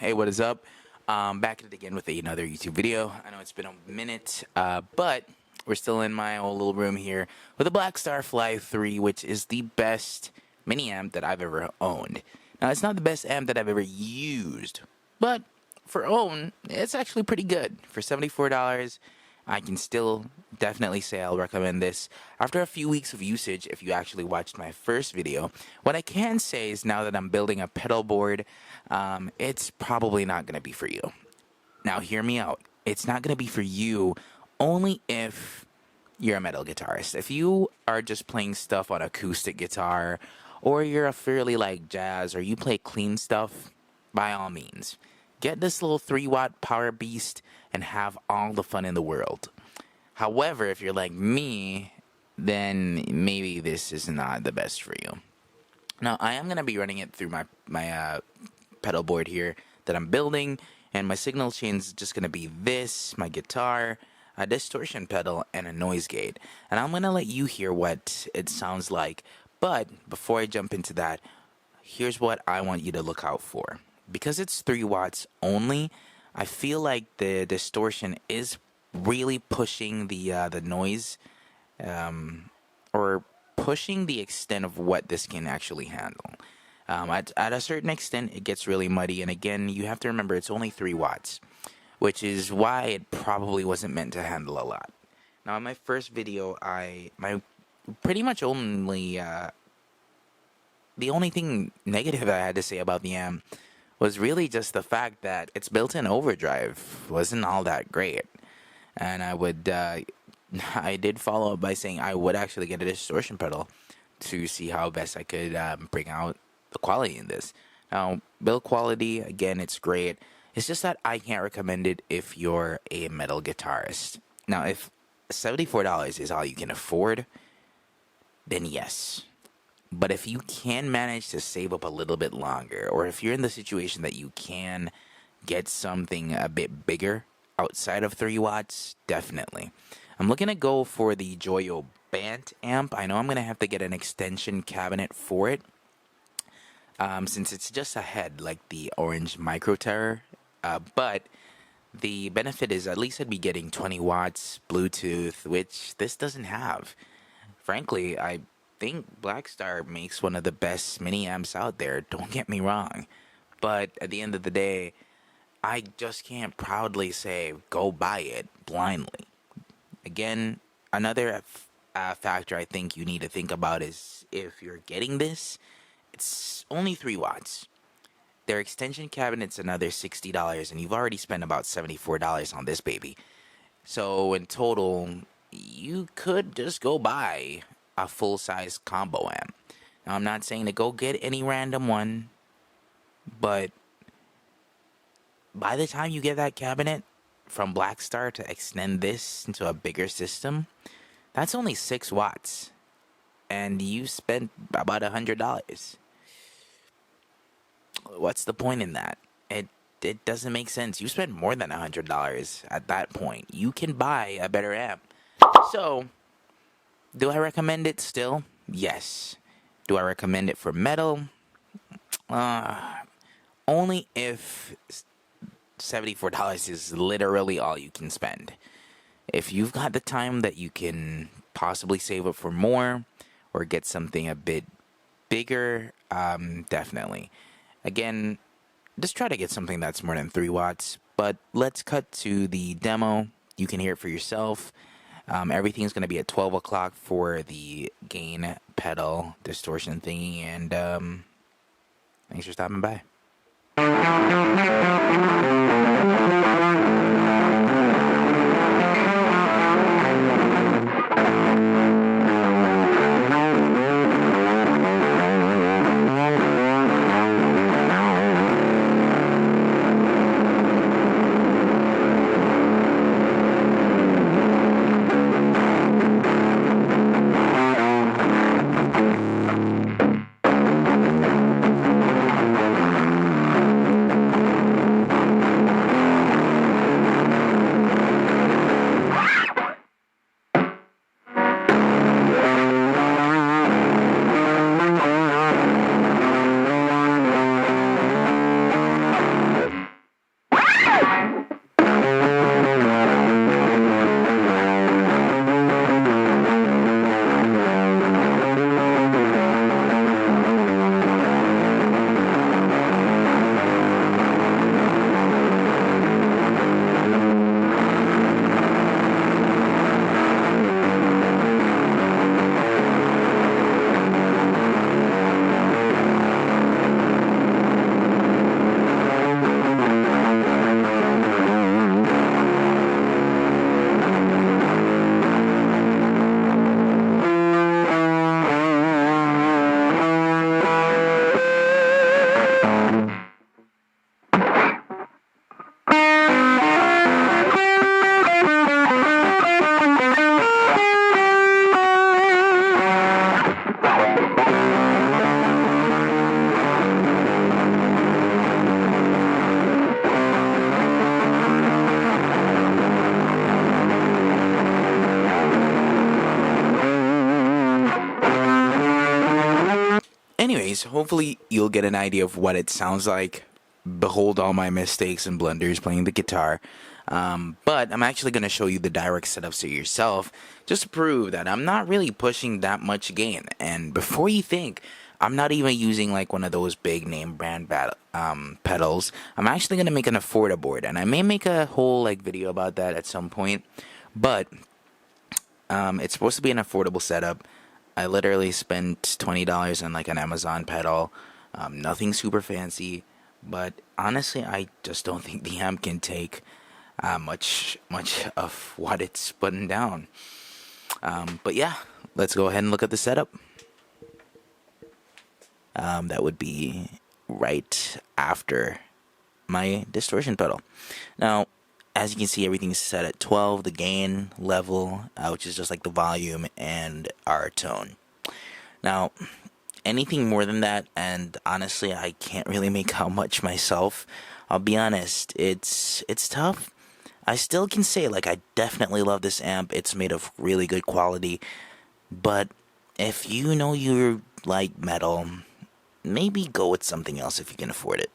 Hey, what is up? Back at it again with another YouTube video. I know it's been a minute, but we're still in my old little room here with a Blackstar Fly 3, which is the best mini amp that I've ever owned. Now, it's not the best amp that I've ever used, but for own, it's actually pretty good. For $74, I can still definitely say I'll recommend this. After a few weeks of usage, if you actually watched my first video, what I can say is now that I'm building a pedal board, it's probably not going to be for you. Now, hear me out. It's not going to be for you only if you're a metal guitarist. If you are just playing stuff on acoustic guitar, or you're a fairly like jazz, or you play clean stuff, by all means, get this little 3-watt power beast and have all the fun in the world. However, if you're like me, then maybe this is not the best for you. Now, I am going to be running it through my pedal board here that I'm building, and my signal chain is just going to be this, my guitar, a distortion pedal, and a noise gate. And I'm going to let you hear what it sounds like. But before I jump into that, here's what I want you to look out for. Because it's 3 watts only, I feel like the distortion is really pushing the noise, or pushing the extent of what this can actually handle. At a certain extent, it gets really muddy, and again, you have to remember it's only 3 watts, which is why it probably wasn't meant to handle a lot. Now, in my first video, my pretty much only the only thing negative I had to say about the amp was really just the fact that its built-in overdrive wasn't all that great. And I did follow up by saying I would actually get a distortion pedal to see how best I could bring out the quality in this. Now, build quality, again, it's great. It's just that I can't recommend it if you're a metal guitarist. Now, if $74 is all you can afford, then yes. But if you can manage to save up a little bit longer, or if you're in the situation that you can get something a bit bigger outside of 3 watts, definitely. I'm looking to go for the Joyo Bant amp. I know I'm going to have to get an extension cabinet for it, since it's just a head like the orange Micro Terror. But the benefit is at least I'd be getting 20 watts, Bluetooth, which this doesn't have. Frankly, I think Blackstar makes one of the best mini amps out there, don't get me wrong, but at the end of the day, I just can't proudly say go buy it blindly. Again, another factor I think you need to think about is if you're getting this, it's only 3 watts. Their extension cabinet's another $60, and you've already spent about $74 on this baby. So in total, you could just go buy a full-size combo amp. Now, I'm not saying to go get any random one, but by the time you get that cabinet from Blackstar to extend this into a bigger system, that's only 6 watts, and you spent about $100. What's the point in that? It doesn't make sense. You spend more than $100 at that point. You can buy a better amp. So, do I recommend it still? Yes. Do I recommend it for metal? Only if $74 is literally all you can spend. If you've got the time that you can possibly save up for more or get something a bit bigger, definitely. Again, just try to get something that's more than 3 watts. But let's cut to the demo. You can hear it for yourself. Everything's going to be at 12 o'clock for the gain pedal distortion thingy, and thanks for stopping by. Anyways, hopefully you'll get an idea of what it sounds like. Behold all my mistakes and blunders playing the guitar. But I'm actually going to show you the direct setup so yourself, just to prove that I'm not really pushing that much gain. And before you think, I'm not even using like one of those big name brand pedals. I'm actually going to make an Afforda board, and I may make a whole like video about that at some point. But it's supposed to be an affordable setup. I literally spent $20 on like an Amazon pedal. Nothing super fancy, but honestly, I just don't think the amp can take much of what it's putting down. But yeah, let's go ahead and look at the setup. That would be right after my distortion pedal. Now, as you can see, everything's set at 12, the gain level, which is just like the volume and our tone. Now, anything more than that, and honestly, I can't really make out much myself. I'll be honest, it's tough. I still can say, like, I definitely love this amp. It's made of really good quality. But if you know you like metal, maybe go with something else if you can afford it.